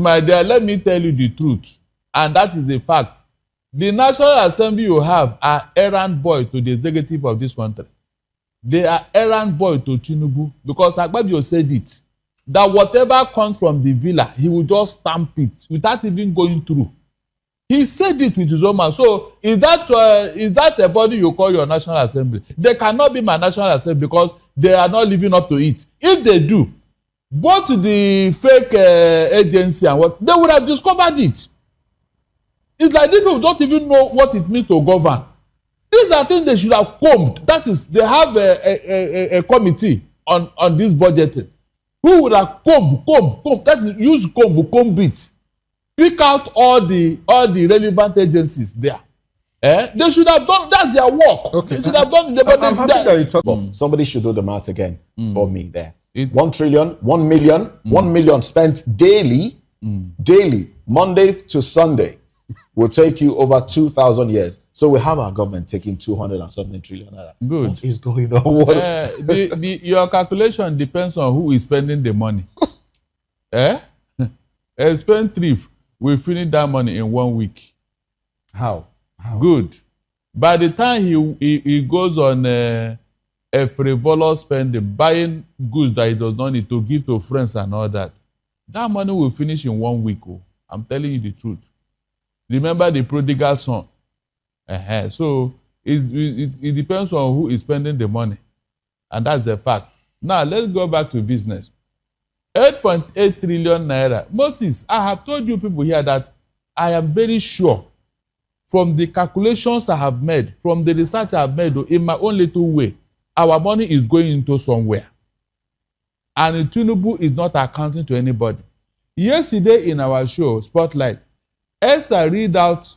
My dear, let me tell you the truth, and that is a fact. The National Assembly you have are errand boy to the executive of this country. They are errand boy to Tinubu, because Agbabio said it, that whatever comes from the villa, he will just stamp it without even going through. He said it with his own mouth. So is that a body you call your National Assembly? They cannot be my National Assembly because they are not living up to it. If they do, both the fake agency and what, they would have discovered it. It's like these people don't even know what it means to govern. These are things they should have combed. That is, they have a committee on this budgeting. Who would have comb? That is, use comb it. Pick out all the relevant agencies there. They should have done, that's their work. Okay. They should have done the budget. I'm happy that you talk about. Somebody should do the math again for me there. 1 trillion, 1 million, 1 million spent daily, Monday to Sunday, will take you over 2,000 years. So we have our government taking 200 and something trillion. Good. What is going on? Your calculation depends on who is spending the money. A spendthrift will finish that money in 1 week. How? Good. By the time he goes on a frivolous spending, buying goods that he does not need to give to friends and all that money will finish in 1 week. Oh. I'm telling you the truth. Remember the prodigal son. So it depends on who is spending the money. And that's a fact. Now, let's go back to business. 8.8 trillion naira. Moses, I have told you people here that I am very sure from the calculations I have made, from the research I have made in my own little way, our money is going into somewhere. And Tinubu is not accounting to anybody. Yesterday in our show, Spotlight, Esther read out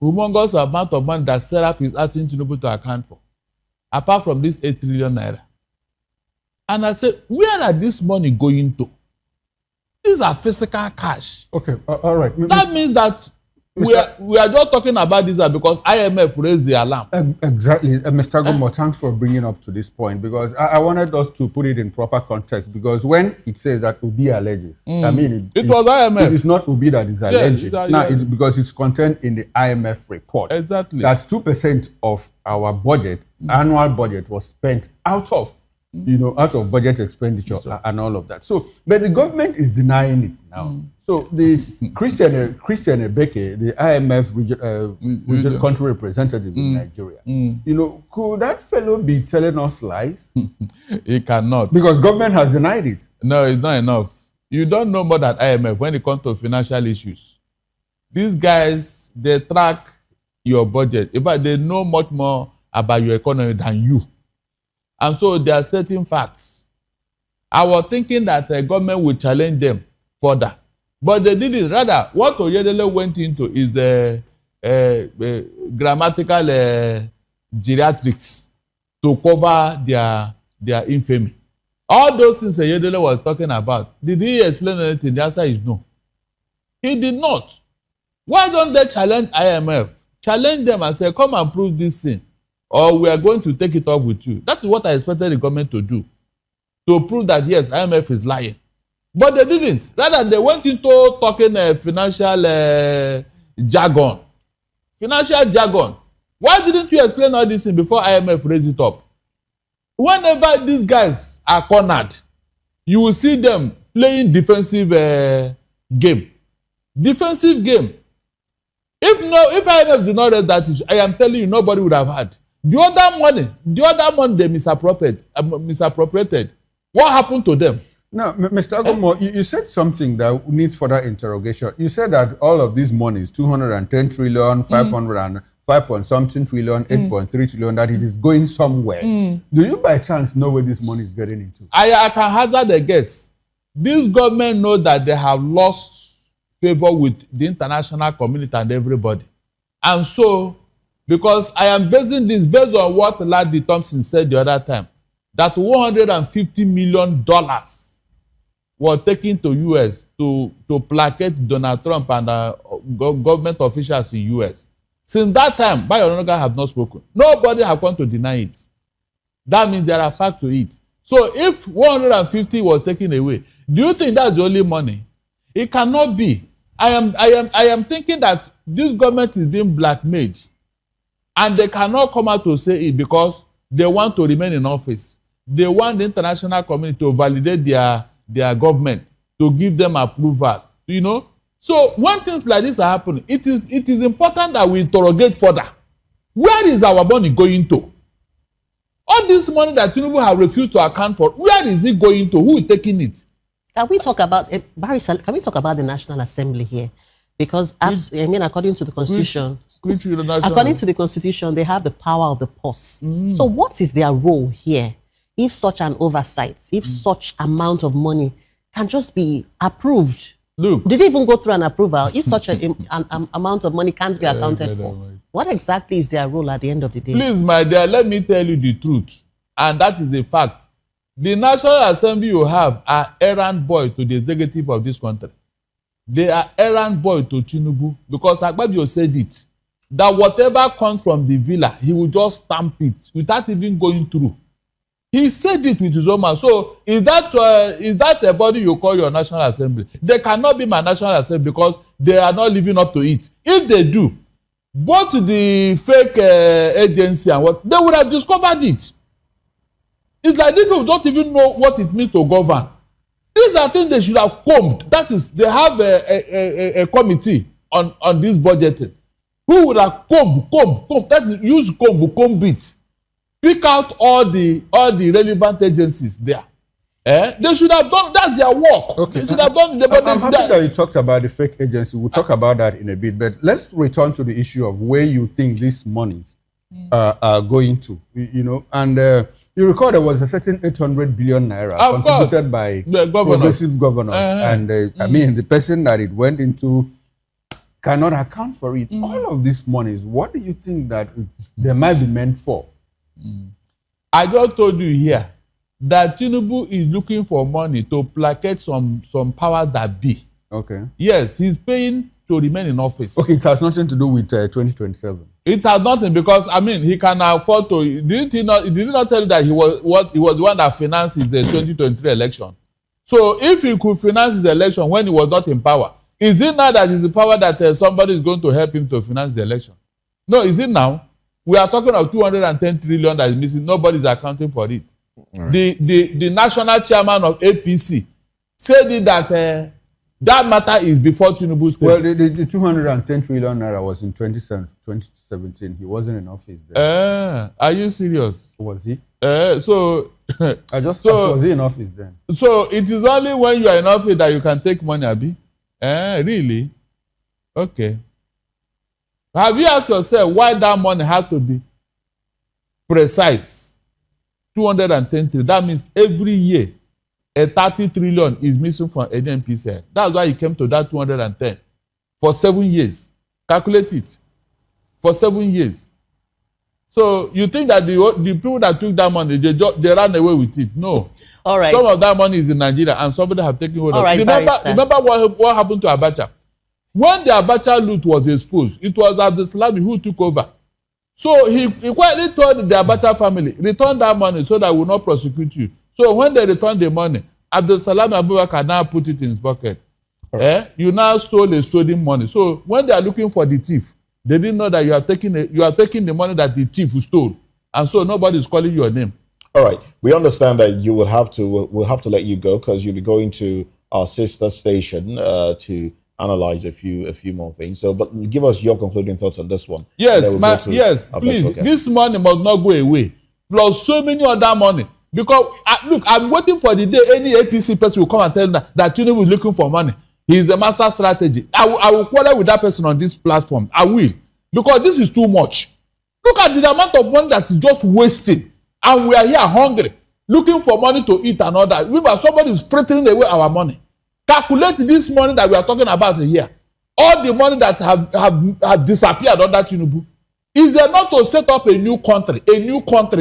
humongous amount of money that Serap is asking Tinubu to account for, apart from this 8 trillion naira. And I said, where are this money going to? These are physical cash. Okay, all right. That means that we are just talking about this because IMF raised the alarm. Exactly. Mr. Agomuo, thanks for bringing up to this point, because I wanted us to put it in proper context, because when it says that Obi alleges, I mean, it was IMF. It is not Obi that is alleging. Because it's contained in the IMF report. Exactly. That 2% of our budget, annual budget, was spent out of budget expenditure and all of that. So, but the government is denying it now. So the Christian Ebeke, the IMF country representative in Nigeria, could that fellow be telling us lies? He cannot. Because government has denied it. No, it's not enough. You don't know more than IMF when it comes to financial issues. These guys, they track your budget. In fact, they know much more about your economy than you. And so they are stating facts. I was thinking that the government would challenge them further. But they didn't. Rather, what Oyedele went into is the grammatical geriatrics to cover their infamy. All those things Oyedele was talking about, did he explain anything? The answer is no. He did not. Why don't they challenge IMF? Challenge them and say, come and prove this thing, or we are going to take it up with you. That is what I expected the government to do, to prove that, yes, IMF is lying. But they didn't. Rather, they went into talking financial jargon. Financial jargon. Why didn't you explain all this thing before IMF raised it up? Whenever these guys are cornered, you will see them playing defensive game. Defensive game. If IMF do not raise that issue, I am telling you, nobody would have had. The other money they misappropriated. What happened to them? Now, Mr. Agomuo, you said something that needs further interrogation. You said that all of these monies, 210 trillion, 5.something trillion, 8.3 trillion, that it is going somewhere. Do you by chance know where this money is getting into? I can hazard a guess. This government knows that they have lost favor with the international community and everybody. And so, because I am basing this based on what Ladi Thompson said the other time, that $150 million were taken to U.S. to placate Donald Trump and government officials in U.S. Since that time, Bayonoga have not spoken. Nobody have come to deny it. That means there are facts to it. So if 150 was taken away, do you think that's the only money? It cannot be. I am thinking that this government is being blackmailed, and they cannot come out to say it because they want to remain in office. They want the international community to validate their government, to give them approval. You know, so when things like this are happening, it is important that we interrogate further. Where is our money going to? All this money that Tinubu have refused to account for, where is it going to? Who is taking it? Can we talk about Barrister? Can we talk about the National Assembly here? Because according to the Constitution, according to the Constitution, they have the power of the purse. So, what is their role here? If such an oversight, if such amount of money can just be approved, look, did it even go through an approval? If such an amount of money can't be accounted for, what exactly is their role at the end of the day? Please, my dear, let me tell you the truth, and that is a fact. The National Assembly you have are errand boy to the executive of this country. They are errand boy to Tinubu, because Agbabio said it, that whatever comes from the villa, he will just stamp it without even going through. He said it with his own mouth. So is that a body you call your National Assembly? They cannot be my National Assembly because they are not living up to it. If they do, both the fake agency and what, they would have discovered it. It's like these people don't even know what it means to govern. These are things they should have combed. That is, they have a committee on this budgeting. Who would have comb? That is, use comb it. Pick out all the relevant agencies there. They should have done, that's their work. Okay. They should have done. I'm happy that you talked about the fake agency. We'll talk about that in a bit. But let's return to the issue of where you think these monies are going to. You know, and you recall there was a certain 800 billion naira contributed by the progressive governors. And I mean, the person that it went into cannot account for it. All of these monies, what do you think that they might be meant for? I just told you here that Tinubu is looking for money to placate some powers that be. Okay. Yes, he's paying to remain in office. Okay, it has nothing to do with 2027. It has nothing, because I mean he can afford to. Did he not tell you that he was the one that financed his 2023 election? So if he could finance his election when he was not in power, is it now that it's the power that somebody is going to help him to finance the election? No, is it now? We are talking of 210 trillion that is missing. Nobody is accounting for it. Right. The national chairman of APC said that that matter is before Tinubu's term. Well, the 210 trillion naira was in 2017. He wasn't in office then. Are you serious? Was he? So I just thought, was he in office then? So it is only when you are in office that you can take money, Abi? Really? Okay. Have you asked yourself why that money had to be precise? 210 trillion. That means every year a 30 trillion is missing from NNPC. That's why he came to that 210 for 7 years. Calculate it. For 7 years. So you think that the people that took that money, they ran away with it? No. All right. Some of that money is in Nigeria and somebody have taken hold of it. Remember what happened to Abacha? When the Abacha loot was exposed, it was Abdul Salami who took over. So he quietly told the Abacha family, return that money so that we will not prosecute you. So when they returned the money, Abdul Salami Abubakar now put it in his pocket. Right. You now stole a stolen money. So when they are looking for the thief, they didn't know that you are taking the money that the thief stole. And so nobody is calling your name. All right. We understand that you will have to, we'll have to let you go because you'll be going to our sister station to analyze a few more things. So, but give us your concluding thoughts on this one. Yes, please. This money must not go away. Plus so many other money. Because look, I'm waiting for the day any APC person will come and tell me that Tinubu is looking for money. He is a master strategy. I will quarrel with that person on this platform. I will, because this is too much. Look at the amount of money that is just wasting, and we are here hungry, looking for money to eat and all that. Remember, somebody is frittering away our money. Calculate this money that we are talking about here. All the money that have disappeared under Tinubu. Is there not to set up a new country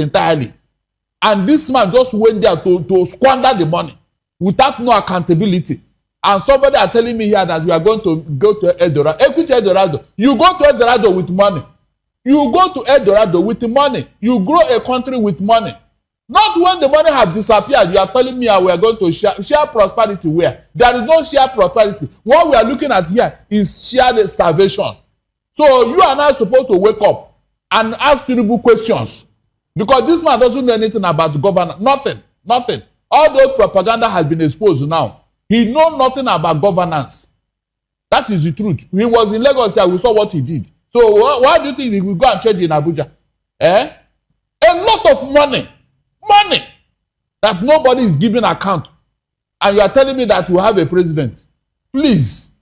entirely? And this man just went there to squander the money without no accountability. And somebody are telling me here that we are going to go to Eldorado. Equity Eldorado. You go to Eldorado with money. You go to Eldorado with money. You grow a country with money. Not when the money have disappeared, you are telling me we are going to share prosperity where? There is no share prosperity. What we are looking at here is shared starvation. So you are not supposed to wake up and ask Tinubu questions. Because this man doesn't know anything about governance. Nothing. All those propaganda has been exposed now. He knows nothing about governance. That is the truth. He was in Lagos here, we saw what he did. So why do you think he will go and change in Abuja? A lot of money that nobody is giving account. And you are telling me that we have a president. Please.